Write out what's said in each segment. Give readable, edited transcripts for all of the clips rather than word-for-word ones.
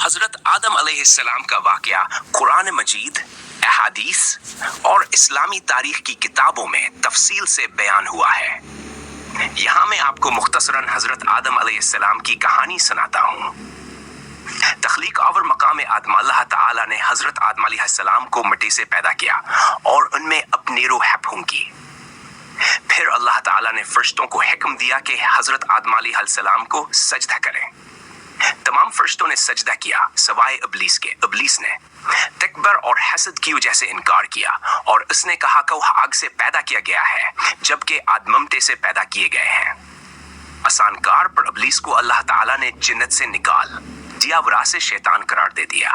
हजरत आदम अलैहिस्सलाम का वाकया कुरान मजीद, अहादीस और इस्लामी तारीख की किताबों में तफसील से बयान हुआ है। यहाँ मैं आपको मुख्तसरन हजरत आदम अलैहिस्सलाम की कहानी सुनाता हूँ। तख्लीक और मकाम आदम, अल्लाह ताला ने हजरत आदम अलैहिस्सलाम को मिट्टी से पैदा किया और उनमें अपनी रूह फूंकी। फिर अल्लाह ताला ने फरिश्तों को हुक्म दिया कि हजरत आदम अलैहिस्सलाम को सजदा करें। तमाम फरिश्तों ने सजदा किया सवाए इब्लीस के। इब्लीस ने तकबर और हसद की वजह से इनकार किया और उसने कहा कि वह आग से पैदा किया गया है जबकि आदममते से पैदा किए गए हैं। आसानकार पर इब्लीस को अल्लाह ताला ने जन्नत से निकाल दिया, वरासे शैतान करार दे दिया।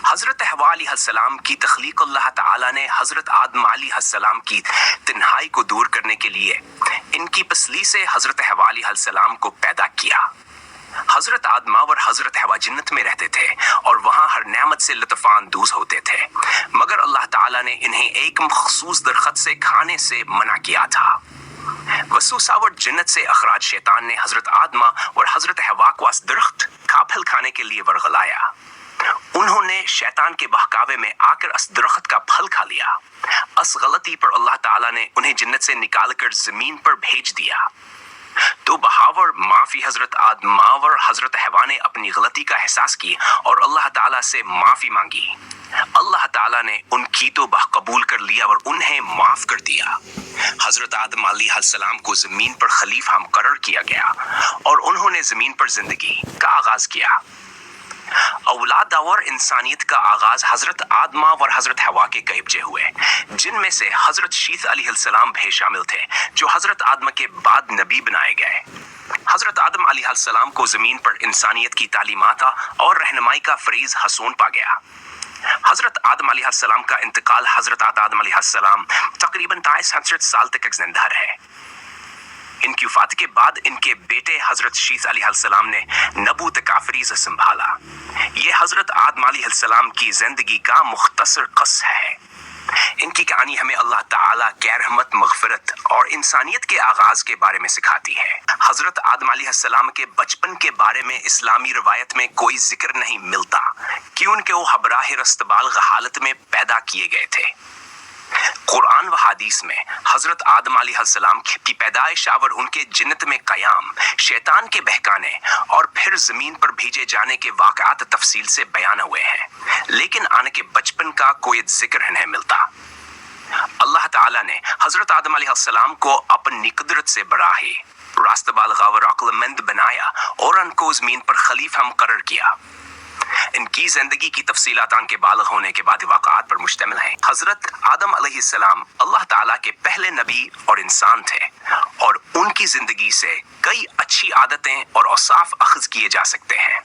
हजरत हवा अलैहिस्सलाम की तख्लीक अल्लाह ताला ने हजरत आदम अलैहिस्सलाम की तन्हाई को दूर करने के लिए इनकी पसली से हजरत हवा अलैहिस्सलाम को पैदा किया। हजरत आदम और हजरत हवा जन्नत में रहते थे और वहां हर नेमत से लुत्फानंदोज होते थे, मगर अल्लाह ताला ने इन्हें एक मखसूस दरख्त से खाने से मना किया था। वसूसावर जन्नत से अखराज शैतान ने हजरत आदम और हजरत हवा को इस दरख्त का फल खाने के लिए वर्गलाया। उन्होंने शैतान के बहकावे में आकर इस दरख्त का फल खा लिया। इस गलती पर अल्लाह ताला ने उन्हें जन्नत से निकालकर जमीन पर भेज दिया। तो बहावर माफी हजरत आदम और हजरत हवा ने अपनी गलती का एहसास की और अल्लाह ताला से माफी मांगी। अल्लाह ताला ने उनकी तौबा कबूल कर लिया और उन्हें माफ कर दिया। हजरत आदम अलैहिस्सलाम को जमीन पर खलीफा मुकर्रर किया गया और उन्होंने जमीन पर जिंदगी का आगाज किया। औलाद और इंसानियत का आगाज हजरत आदम और हजरत हवा के कब्जे हुए, जिनमें से हजरत शीस अलैहिस्सलाम भी शामिल थे, जो हजरत आदम के बाद नबी बनाए गए। हजरत आदम अलैहिस्सलाम को जमीन पर इंसानियत की तालीमात और रहनुमाई का फरीज हसून पा गया। हजरत आदम अलैहिस्सलाम का इंतकाल हजरत आदम अलैहिस्सलाम तकरीबन 2300 साल तक जिंदा रहे। इनकी वफात के बाद इनके बेटे हजरत शीस अलैहिस्सलाम ने नबूत का फरीज़ा संभाला। ये हजरत आदम अलैहिस्सलाम की जिंदगी का मुख्तसर क़स्सा है। इनकी कहानी हमें अल्लाह ताला के रहमत, मग़फ़िरत और इंसानियत के आगाज के बारे में सिखाती है। हजरत आदम अलैहिस्सलाम के बचपन के बारे में इस्लामी रवायत में कोई जिक्र नहीं मिलता कि उनके वो हबराह रस्तबाल हालत में पैदा किए गए थे। कुरान व हदीस में हजरत आदम अलैहिस्सलाम की पैदाइश और उनके जन्नत में कयाम, शैतान के बहकाने और फिर जमीन पर भेजे जाने के वाक़यात तफसील से बयान हुए हैं, लेकिन आने के बचपन का कोई जिक्र नहीं मिलता। अल्लाह ताला ने हजरत आदम अलैहिस्सलाम को अपनी कुदरत से बराहे रास्तबाल और अक्लमंद बनाया और उनको जमीन पर खलीफा मुकर्रर किया। इनकी जिंदगी की तफसीलात के बालग होने के बाद वाक़ात पर मुश्तमिल है। हजरत आदम अलैहिस्सलाम अल्लाह ताला के पहले नबी और इंसान थे और उनकी जिंदगी से कई अच्छी आदतें और औसाफ अखज़ किए जा सकते हैं।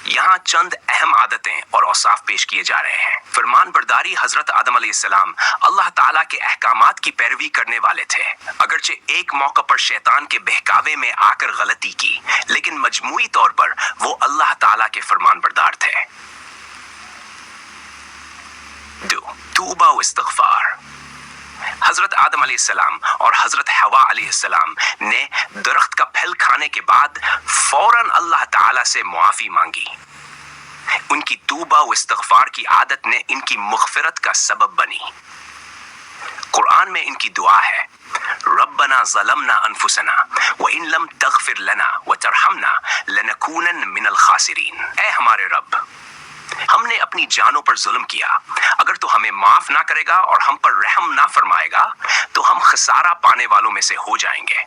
यहाँ चंद अहम आदतें और औसाफ पेश किए जा रहे हैं। फरमान बरदारी हजरत आदम अलैहिस्सलाम अल्लाह ताला के अहकामात की पैरवी करने वाले थे। अगरचे एक मौका पर शैतान के बहकावे में आकर गलती की, लेकिन मजमूई तौर पर वो अल्लाह ताला के फरमान बरदार थे। तौबा व इस्तिग़फ़ार। हजरत आदम अलैहिस्सलाम और हजरत हवा अलैहिस्सलाम ने दरख्त का फल खाने के बाद फौरन अल्लाह ताला से मुआफी मांगी। उनकी तौबा व इस्तिग़फ़ार की आदत ने इनकी मग़फ़िरत का सबब बनी। कुरान में इनकी दुआ है, रब्बना ज़लमना अनफुसना व इन लम तग़फ़िर लना व तरहमना लनकूनन मिनल ख़ासिरीन। ऐ हमारे रब, हमने अपनी जानों पर जुल्म किया, अगर तू हमें माफ ना करेगा और हम पर रहम ना फरमाएगा तो हम खसारा पाने वालों में से हो जाएंगे।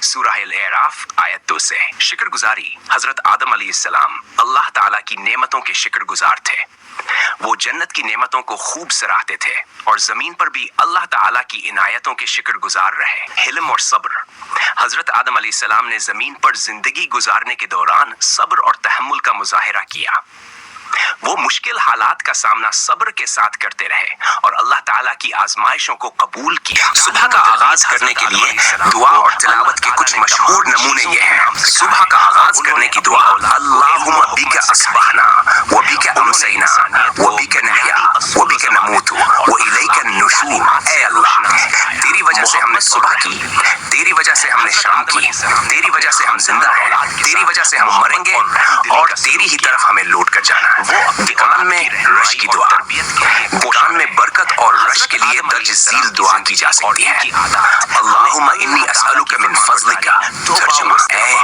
सूरह अल-अराफ आयत 2 से। शुक्रगुजारी। हजरत आदम अलैहिस्सलाम अल्लाह ताला की नेमतों के शुक्रगुजार थे। वो जन्नत की नेमतों को खूब सराहते थे और जमीन पर भी अल्लाह ताला की इनायतों के शुक्रगुजार रहे। हिल्म और सब्र। हजरत आदम अलैहिस्सलाम ने जमीन पर जिंदगी गुजारने के दौरान सब्र और तहम्मुल का मुजाहिरा किया। वो मुश्किल हालात का सामना सब्र के साथ करते रहे और अल्लाह ताला की आजमाइशों को कबूल किया। सुबह का आगाज करने के लिए दुआ और तिलावत के कुछ मशहूर नमूने ये हैं। सुबह का आगाज करने की दुआ, अल्लाहुम्मा बिका अस्बहना व बिका अमसैना व बिका नहया व बिका नमूतु व इलैका नुशूर। ऐ अल्लाह, तेरी वजह से हमने सुबह की, तेरी वजह से हमने शाम की, तेरी वजह से हम जिंदा हैं, तेरी वजह से हम मरेंगे और तेरी ही तरफ نعش کے لیے درج ذیل دعا کی جا سکتی ہے۔ اللہم انی اسألک من فضلک، ترجمہ اے